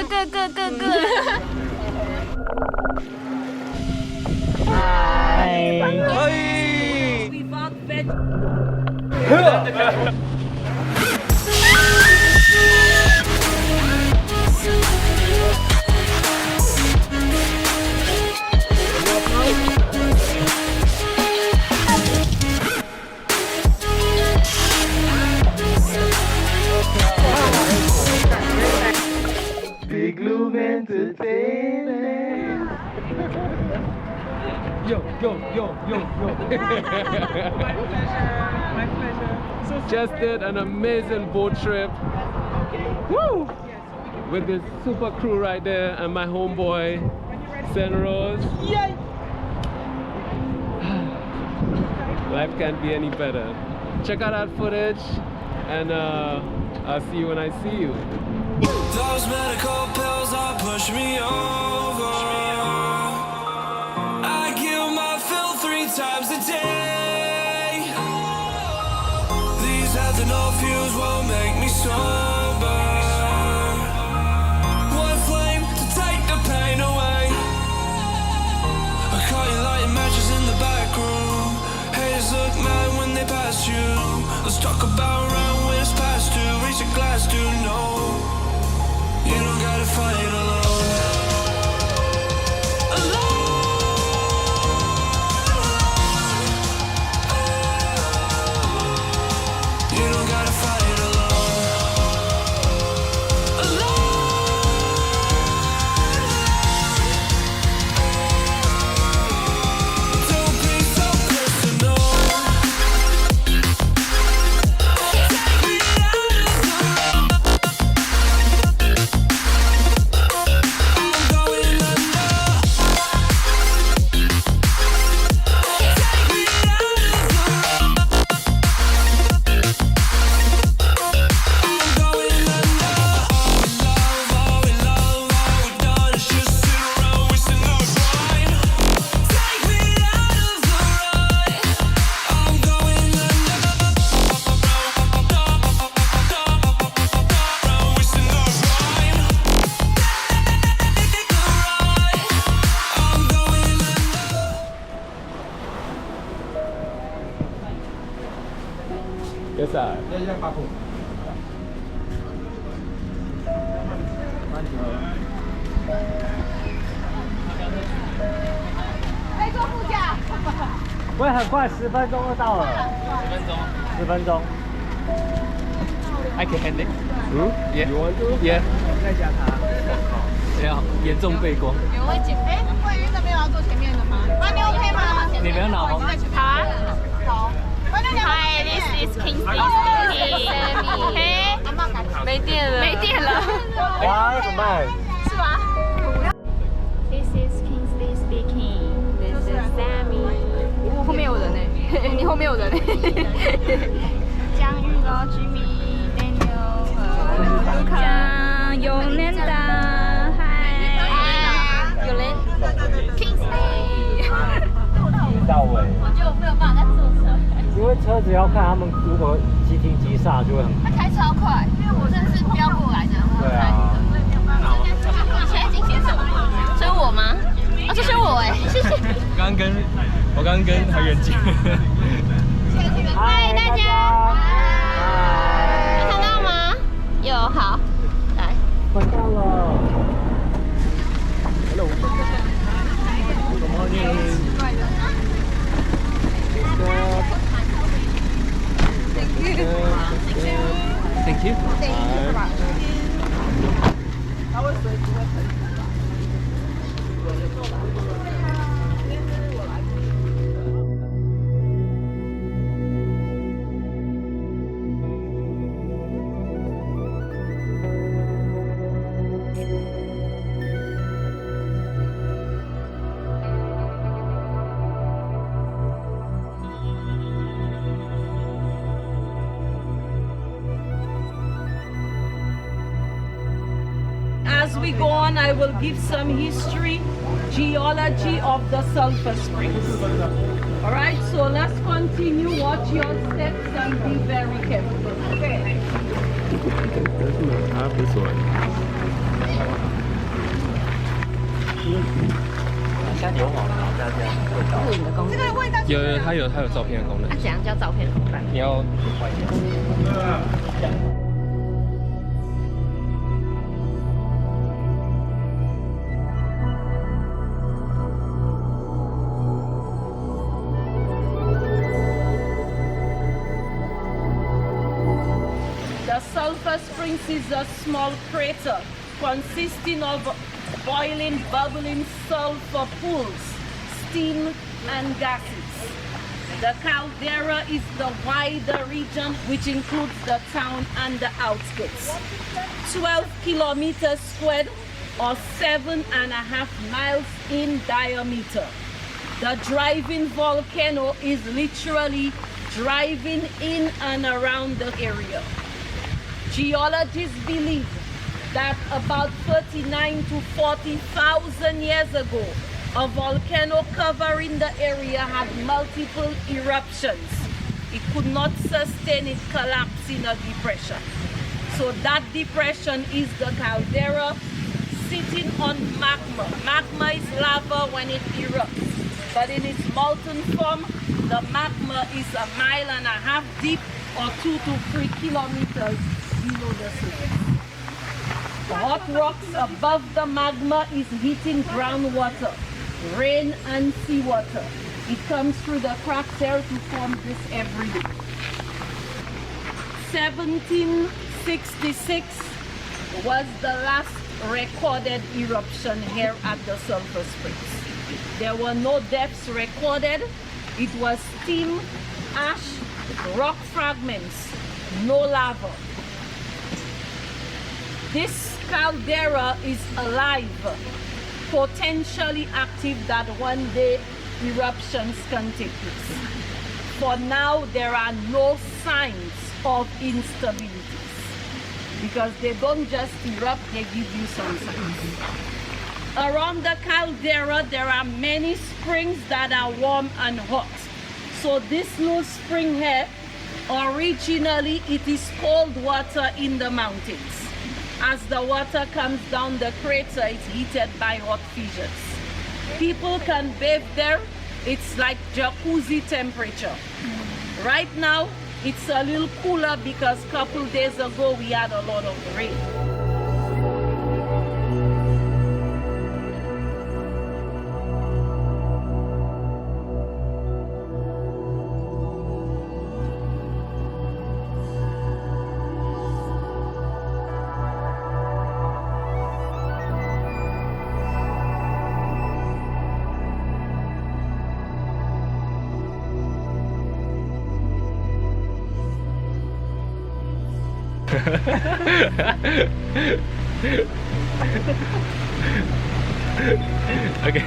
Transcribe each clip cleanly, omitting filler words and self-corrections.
good. Hi. We found veg. Big Loom Entertainment. Yo. My pleasure. Just did an amazing boat trip. Woo! With this super crew right there and my homeboy, Senrose. Yay! Life can't be any better. Check out that footage and I'll see you when I see you. Those medical pills are push me over. I kill my fill 3 times a day. These ethanol fuels won't make me sober. One flame to take the pain away. I caught you lighting matches in the back room. Haters look mad when they pass you. Let's talk about around when it's past due. Reach a glass, do no. You don't gotta fight alone. You don't gotta fight alone. Don't be so personal. Yes, sir.会很快，10分钟就到了。10分钟。I can handle it. Yeah. You want to? Yeah. 严重背光。有位姐，哎，慧云那边要坐前面的吗？啊，你 OK 吗？你不要拿吗？好啊。好。Hi, this is Kingsley speaking. OK， 没电了。哇，怎么办？是吗 ？This is Kingsley speaking. This is Sammy. 后面有人呢，你后面有人呢。江玉咯 ，Jimmy, Daniel 和 Luca， 有 Linda， 嗨，有人 Kingsley。到尾。我就没有办法再坐车。因为车子要看他们，如果急停急刹就会很。他开超快，因为我真的是飙过来的。对啊。你现在已经写什么？追我吗？啊，这是我哎，谢谢。我刚跟海远见。嗨，大家。有看到吗？有，好，来。关到了。Hello。Good morning。Thank you. As we go on, I will give some history, geology of the sulfur springs. All right, so let's continue. Watch your steps and be very careful. Okay. This one. I have this one. 硫磺，然后加这样味道。录影的功能。有，它有照片的功能。那怎样叫照片的功能？你要换一下。The sulfur springs is a small crater consisting of boiling, bubbling sulfur pools, steam and gases. The caldera is the wider region which includes the town and the outskirts. 12 kilometers squared or 7.5 miles in diameter. The driving volcano is literally driving in and around the area. Geologists believe that about 39 to 40,000 years ago, a volcano covering the area had multiple eruptions. It could not sustain it, collapse in a depression. So that depression is the caldera sitting on magma. Magma is lava when it erupts, but in its molten form, the magma is 1.5 miles deep or 2 to 3 kilometers below the surface. The hot rocks above the magma is heating groundwater, rain and seawater. It comes through the cracks here to form this every day. 1766 was the last recorded eruption here at the sulfur springs. There were no deaths recorded. It was steam, ash, rock fragments, no lava. This caldera is alive, potentially active, that one day eruptions can take place. For now, there are no signs of instabilities because they don't just erupt, they give you some signs. Around the caldera, there are many springs that are warm and hot. So this little spring here, originally it is cold water in the mountains. As the water comes down the crater, it's heated by hot fissures. People can bathe there. It's like jacuzzi temperature. Right now, it's a little cooler because a couple days ago we had a lot of rain. Okay.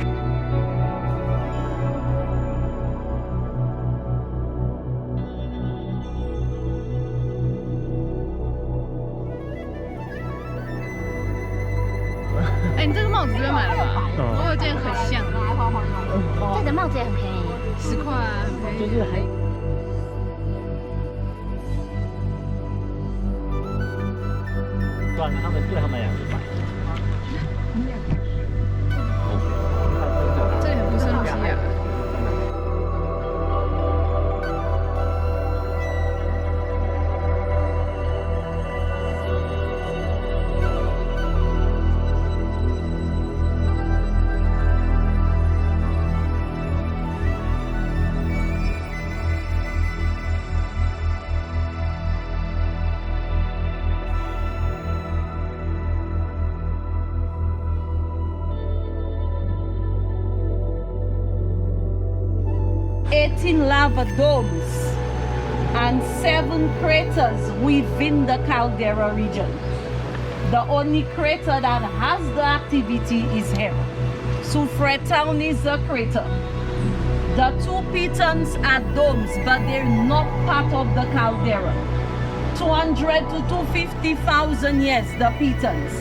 哎，你这个帽子这边买了吧？我有件很像，这个帽子也很便宜，10块啊，很便宜。就是还。不然他们对他们俩是买。这里很不生机啊。Lava domes and 7 craters within the caldera region. The only crater that has the activity is here. Sulfur Town is a crater. The 2 pitons are domes, but they're not part of the caldera. 200 to 250,000 years, the pitons,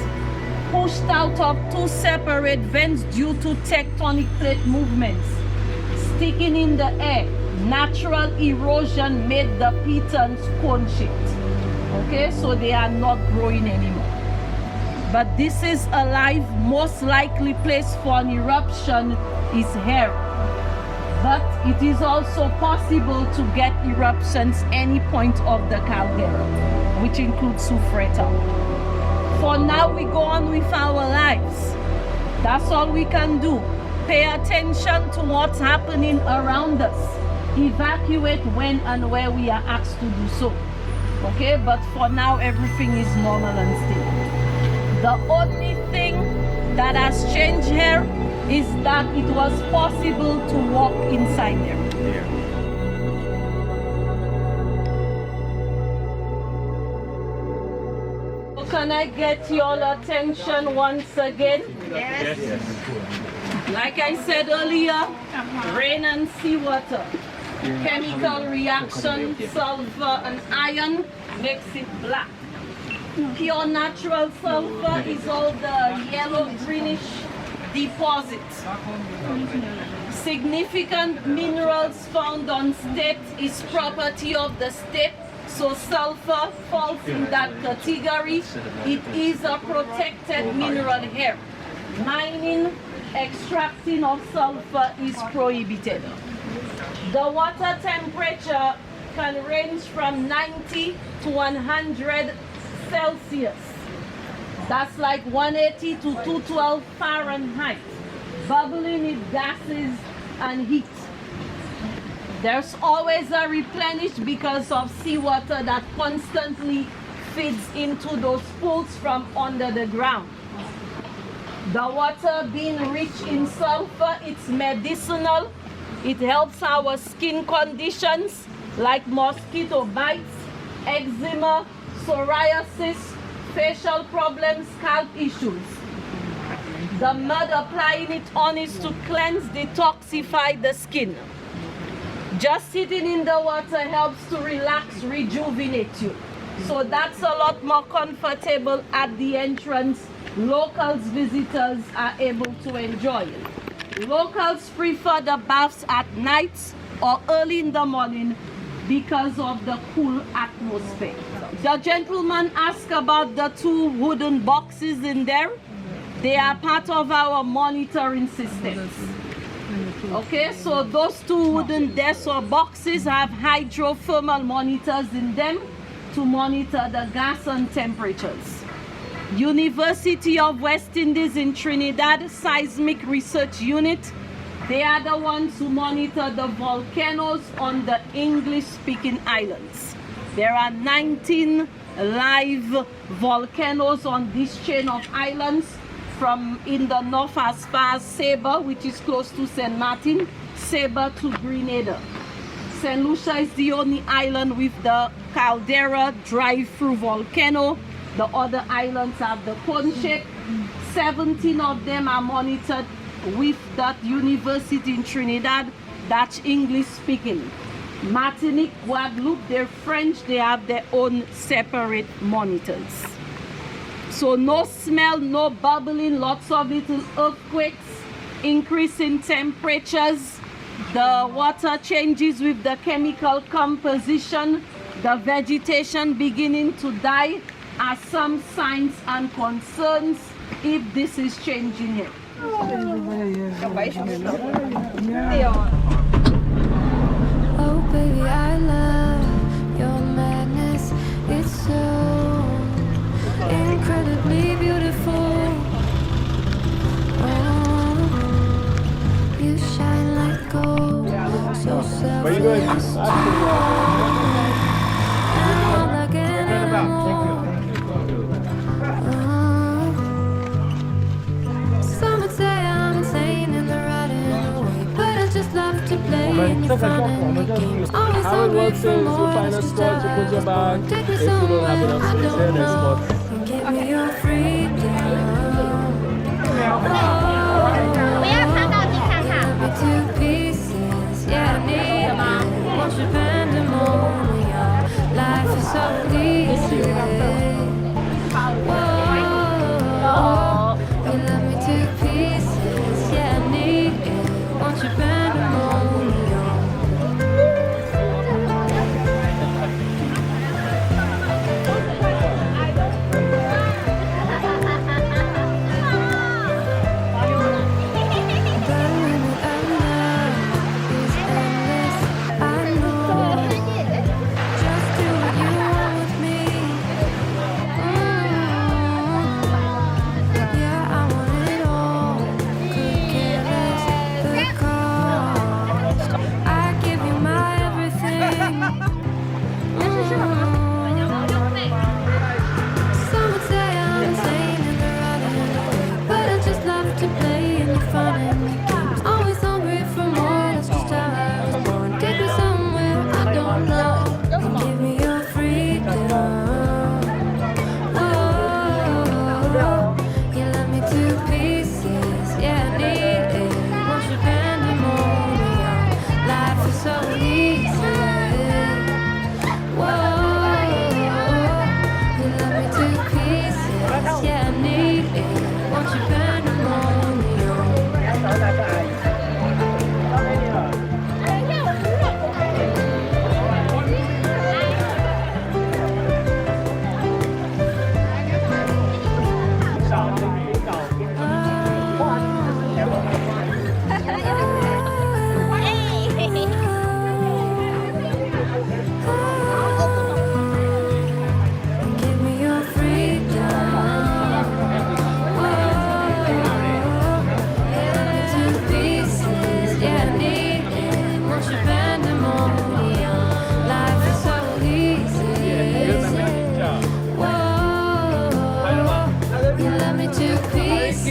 pushed out of 2 separate vents due to tectonic plate movements. Sticking in the air, natural erosion made the pitons cone shaped. Okay, so they are not growing anymore. But this is a live, most likely place for an eruption is here. But it is also possible to get eruptions any point of the caldera, which includes Sulfureta. For now, we go on with our lives. That's all we can do. Pay attention to what's happening around us. Evacuate when and where we are asked to do so. Okay, but for now, everything is normal and stable. The only thing that has changed here is that it was possible to walk inside there. Can I get your attention once again? Yes. Like I said earlier, rain and seawater. Chemical reaction, sulfur and iron makes it black. Pure natural sulfur is all the yellow greenish deposits. Significant minerals found on steppe is property of the steppe, so sulfur falls in that category. It is a protected mineral here. Mining, extracting of sulfur is prohibited. The water temperature can range from 90 to 100 Celsius. That's like 180 to 212 Fahrenheit. Bubbling is gases and heat. There's always a replenish because of seawater that constantly feeds into those pools from under the ground. The water being rich in sulfur, it's medicinal. It helps our skin conditions like mosquito bites, eczema, psoriasis, facial problems, scalp issues. The mud applying it on is to cleanse, detoxify the skin. Just sitting in the water helps to relax, rejuvenate you. So that's a lot more comfortable at the entrance. Locals, visitors are able to enjoy it. Locals prefer the baths at night or early in the morning because of the cool atmosphere. The gentleman asked about the 2 wooden boxes in there. They are part of our monitoring systems. Okay, so those 2 wooden desks or boxes have hydrothermal monitors in them to monitor the gas and temperatures. University of West Indies in Trinidad Seismic Research Unit, they are the ones who monitor the volcanoes on the English-speaking islands. There are 19 live volcanoes on this chain of islands, from in the north as far as Sabre, which is close to St. Martin, Sabre to Grenada. St. Lucia is the only island with the caldera drive-through volcano. The other islands have the cone shape. 17 of them are monitored with that university in Trinidad that's English speaking. Martinique, Guadeloupe, they're French, they have their own separate monitors. So no smell, no bubbling, lots of little earthquakes, increase in temperatures, the water changes with the chemical composition, the vegetation beginning to die are some signs and concerns if this is changing here. Oh baby, I love your madness. It's so incredibly beautiful. Oh, you shine like gold, so selfless. I'm like an animal. Some would say I'm insane in the right way, but I just love to play in your fun and your games. Always How it hungry works for is you more, find a just spot to put your bag. take me If you don't have somewhere enough I space don't there, there's know, spots. and give me your freedom. 不要看到你看看。 Cut me to pieces, yeah, I need it. Want your pandemonium. Life is so easy. Whoa, you love me to pieces, yeah, I need it. Want your pandemonium.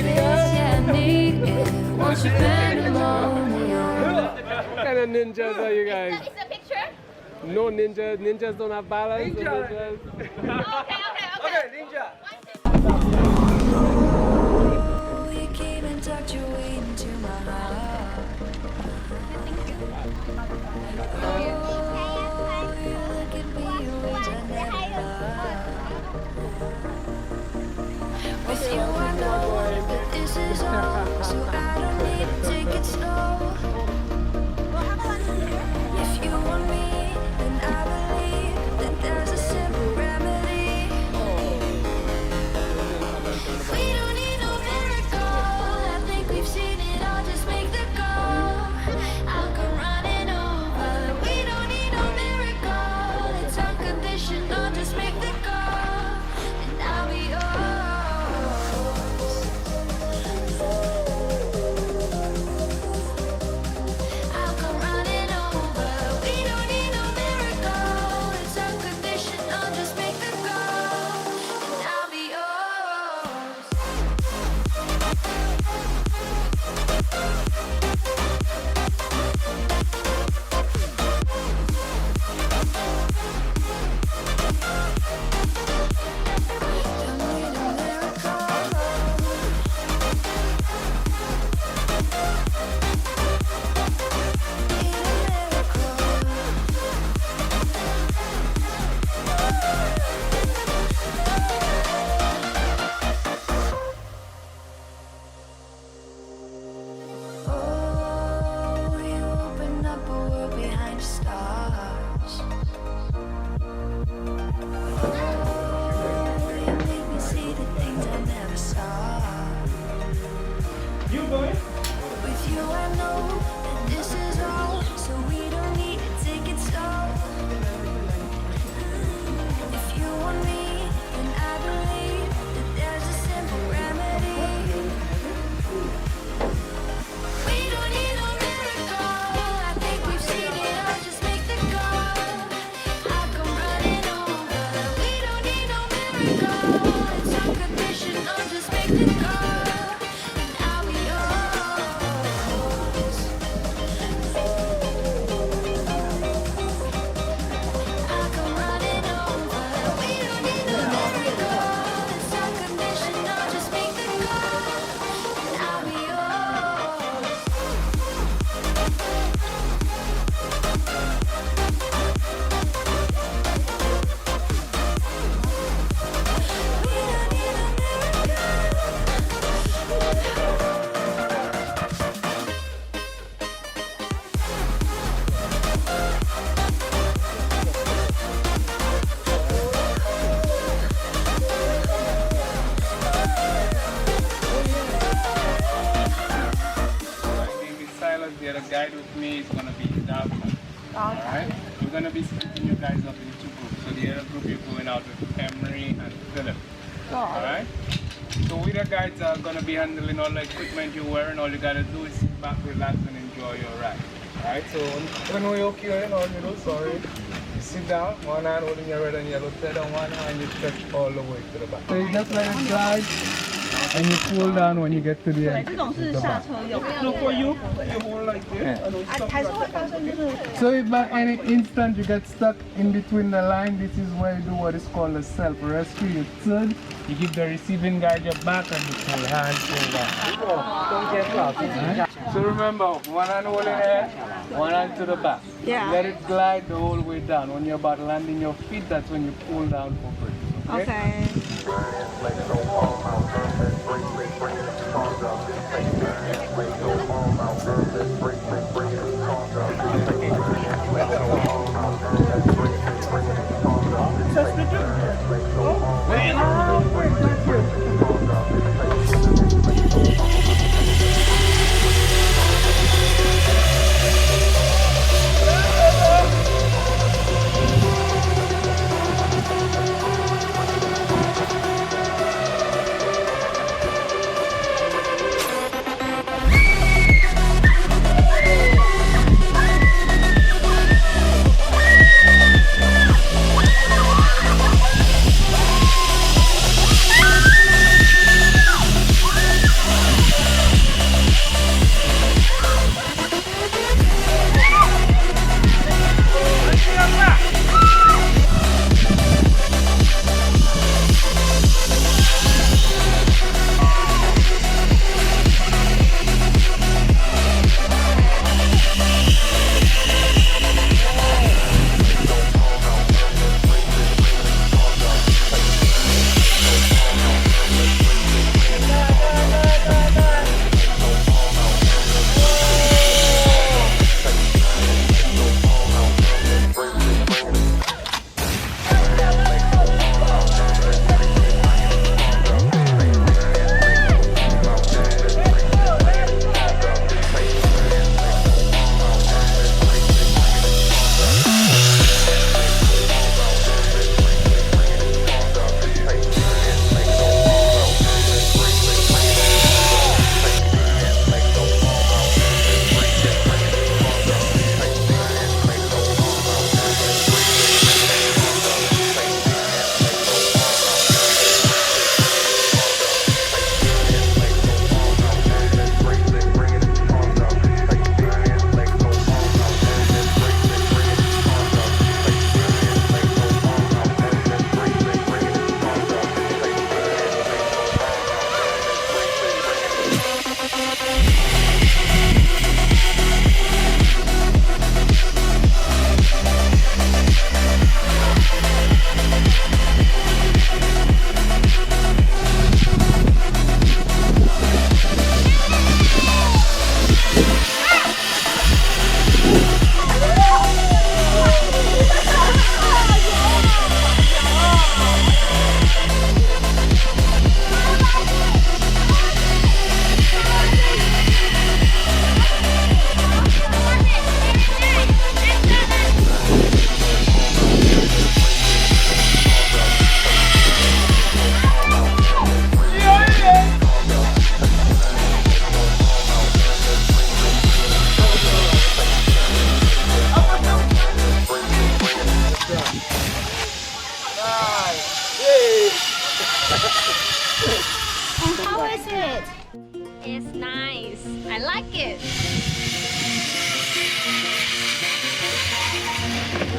yeah, I need it. Want your pandemonium. What kind of ninjas are you guys? It's a picture? No ninjas. Ninjas don't have balance. Ninjas. Okay, ninja. We came and tucked your way into my heart. Oh, you look at me in ways I never thought. With you I know that this is all, so I don't need to take it slow. If you want me, then I believe that there's a simple remedy. We don't need no miracle. I think we've seen it all. Just make the call. I'll come running over. We don't need no miracle. It's unconditional. Just make the call, and I'll be yours. I'll come running over. We don't need no miracle. It's unconditional. Just make the call, and I'll be yours. Don't need a miracle. Need a miracle. Oh, you open up a world behind the stars. Oh, you make me see the things I never saw. With you I know that this is all, so we don't need to take it slow. If you want me, then I believe that there's a simple remedy. We don't need no miracle. I think we've seen it all. Just make the call. I'll come running over. We don't need no miracle. It's unconditional. Just make the call, and I'll be yours. I'll come running over. We don't need no miracle. It's unconditional. Just make the call, and I'll be yours. We don't need a My name is Silas. The other guide with me is going to be Dalton. Alright? We're going to be splitting you guys up into two groups. So the other group you're going out with Emery and Philip. Alright? So we the guides are going to be handling all the equipment you're wearing. All you got to do is sit back, relax, and enjoy your ride. Alright? So when we're okay in all middle, sorry. You sit down, one hand holding your red and yellow thread, and one hand you stretch all the way to the back. So you just let it glide. And you pull down when you get to the end. So for you, you hold like this. So if by any instant you get stuck in between the line, this is where you do what is called a self-rescue. You turn, you give the receiving guide your back, and you pull hand, pull down. So remember, one hand holding head, one hand to the back. Yeah. Let it glide the whole way down. When you're about landing your feet, that's when you pull down for break. Okay. It's nice. I like it.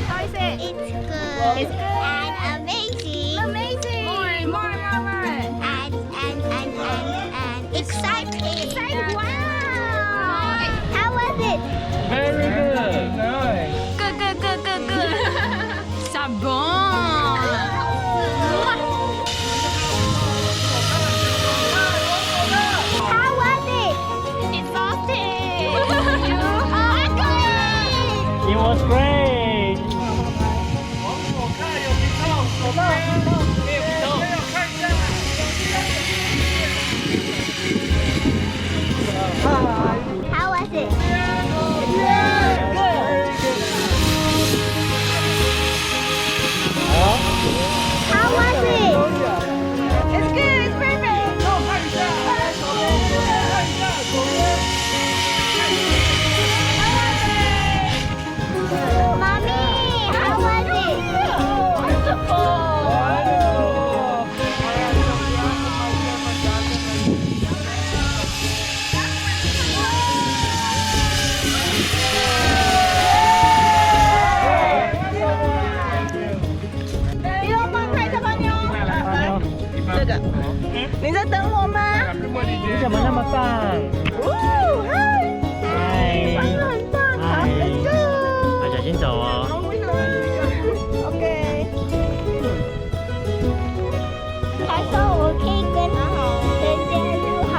How is it? It's good. It's good. And amazing. Amazing. More. And exciting. Exciting. Wow. How was it? Very good. Nice. Good. Sabon. How was it? Exhausting. It was great. How was it? How was it? It's good. It's perfect. Mommy, how was it?你怎么那么棒？嗨，小心走哦。他说我可以跟人家录好。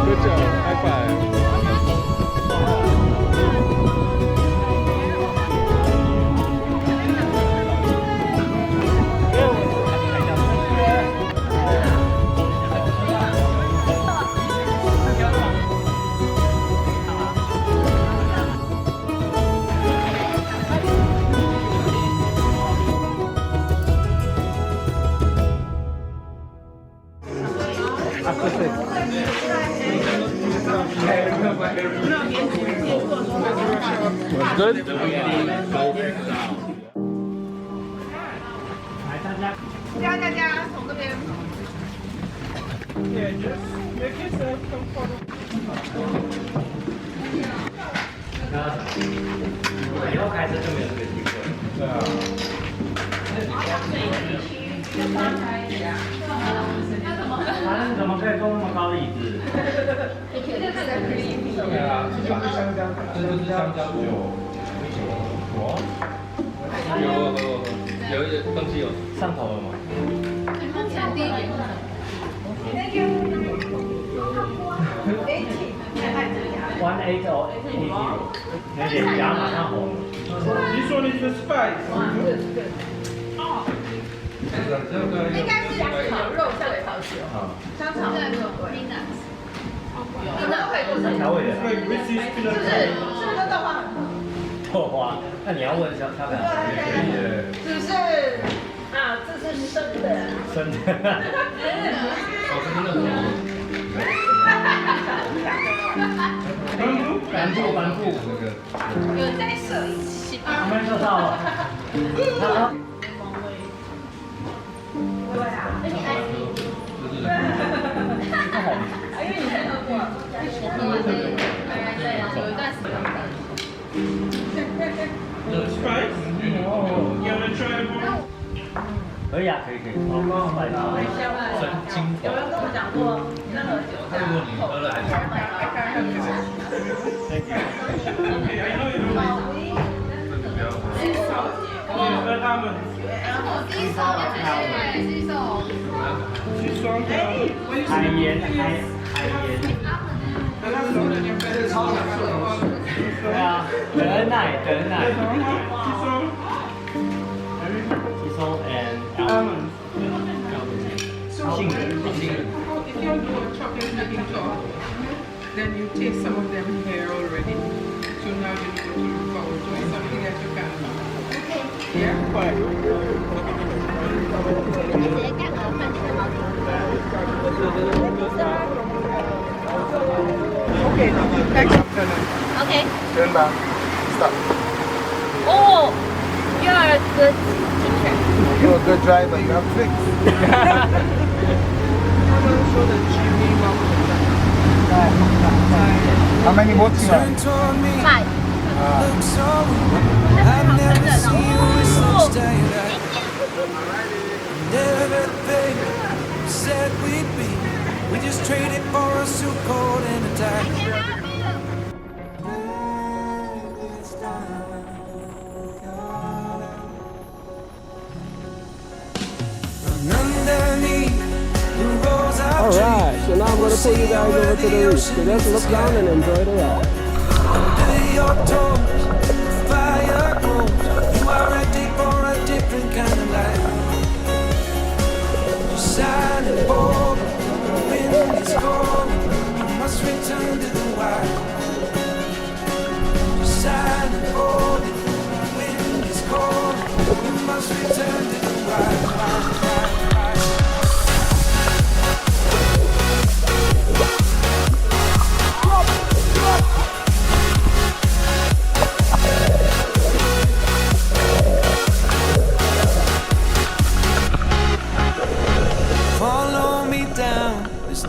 Good job. High five. Was good? 以后开车就没有这个机会。对啊。他怎么可以坐那么高的椅子？对啊，这就是香蕉，这就是香蕉酒。有一点东西有上头了吗？180 那脸颊马上红。This one is the spice. 应该是香肠肉下来炒酒，香肠对调味的。This is 是不是豆花？豆花，那你要问小小感也可以耶。是不是？啊，这是生的。生的。帆布。有在手一起吧。我们收到了。因为你才喝过。有一段时间。 spice. You wanna try more? 可以啊，可以。神经有人跟我讲过，任何酒加如果你喝了还是 Okay, I know you don't like it. You prefer almond. Sea salt. 海盐。对啊，德奶。Sea salt and almond. 杏仁。 If you do a chocolate making talk, then you taste some of them here already. So now you need to look forward to something that you can. Okay. Yeah, fine. Okay, thanks, afternoon. Okay. Turn back. Stop. Oh. good teacher. You're a good driver. You have tricks. How many boats you have? 5. I've never seen you with such daylight. Everything we said we'd be, we just traded for a suit coat and a tie. Alright, so now I'm going to pull you guys over to the reef. So just look down and enjoy the ride. Under your toes, fire grows. You are ready for a different kind of life. You're silent, bold, the wind is cold. You must return to the wild. You're silent, bold, the wind is cold. You must return to the wild.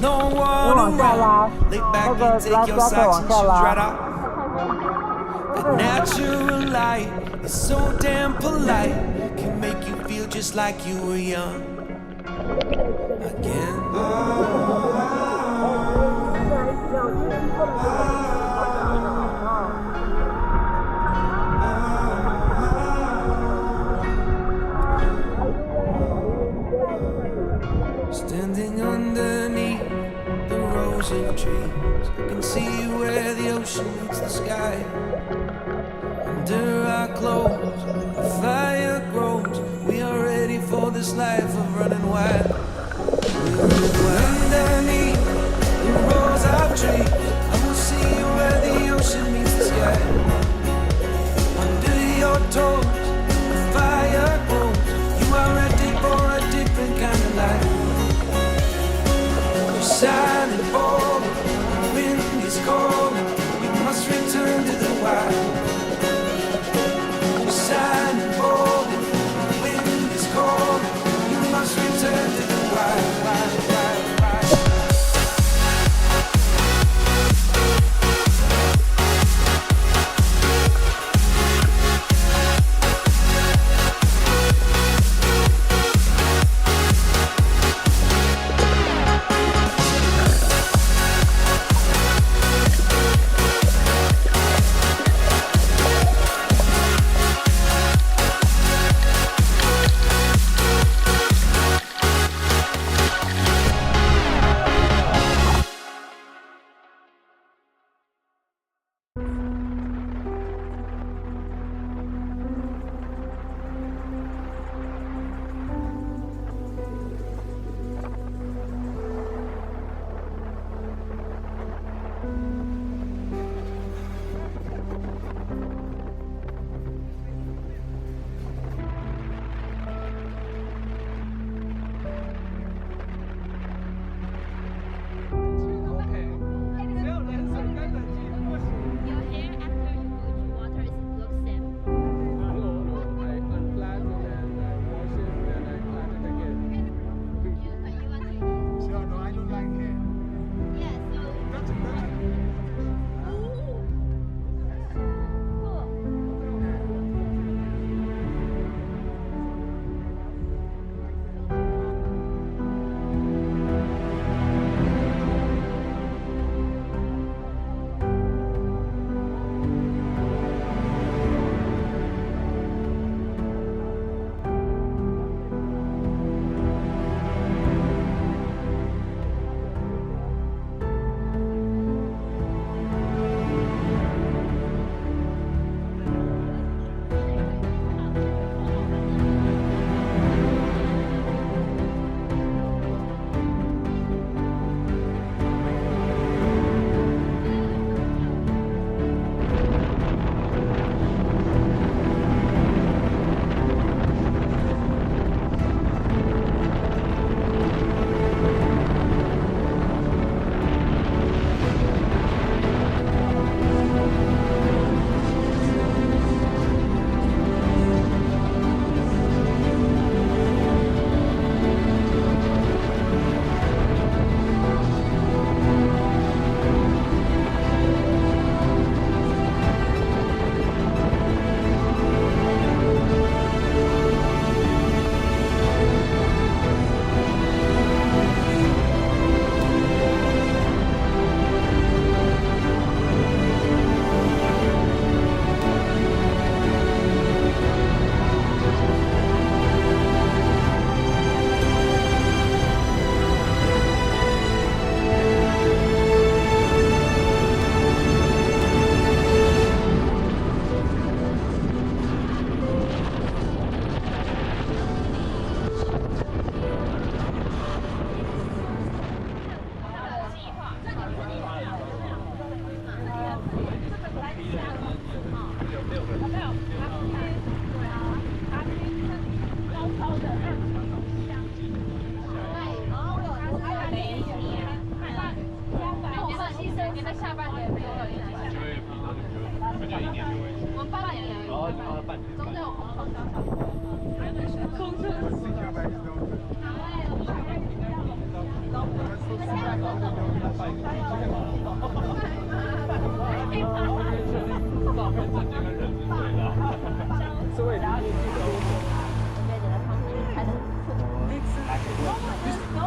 No one around. Lay back and take your socks and shoes right off. The natural light is so damn polite. Can make you feel just like you were young again. Standing underneath the rows of trees, I can see where the ocean meets the sky. Under our clothes, a fire grows. We are ready for this life of running wild. We're underneath the rows of trees, I will see where the ocean meets the sky. Under your toes, a fire grows. You are ready for a different kind of life. Silent bold, the wind is cold. You must return to the wild.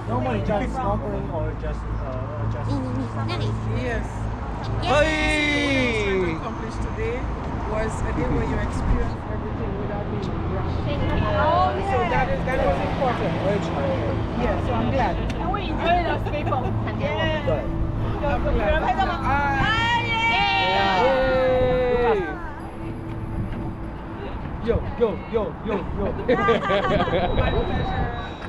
Normally just snorkeling or just Yes. Hey! Accomplished today was a day where you experienced everything without being rushed. So that was important. Yeah, so I'm glad. And we enjoyed those people. Yeah. 有人拍照吗？Yo. My pleasure.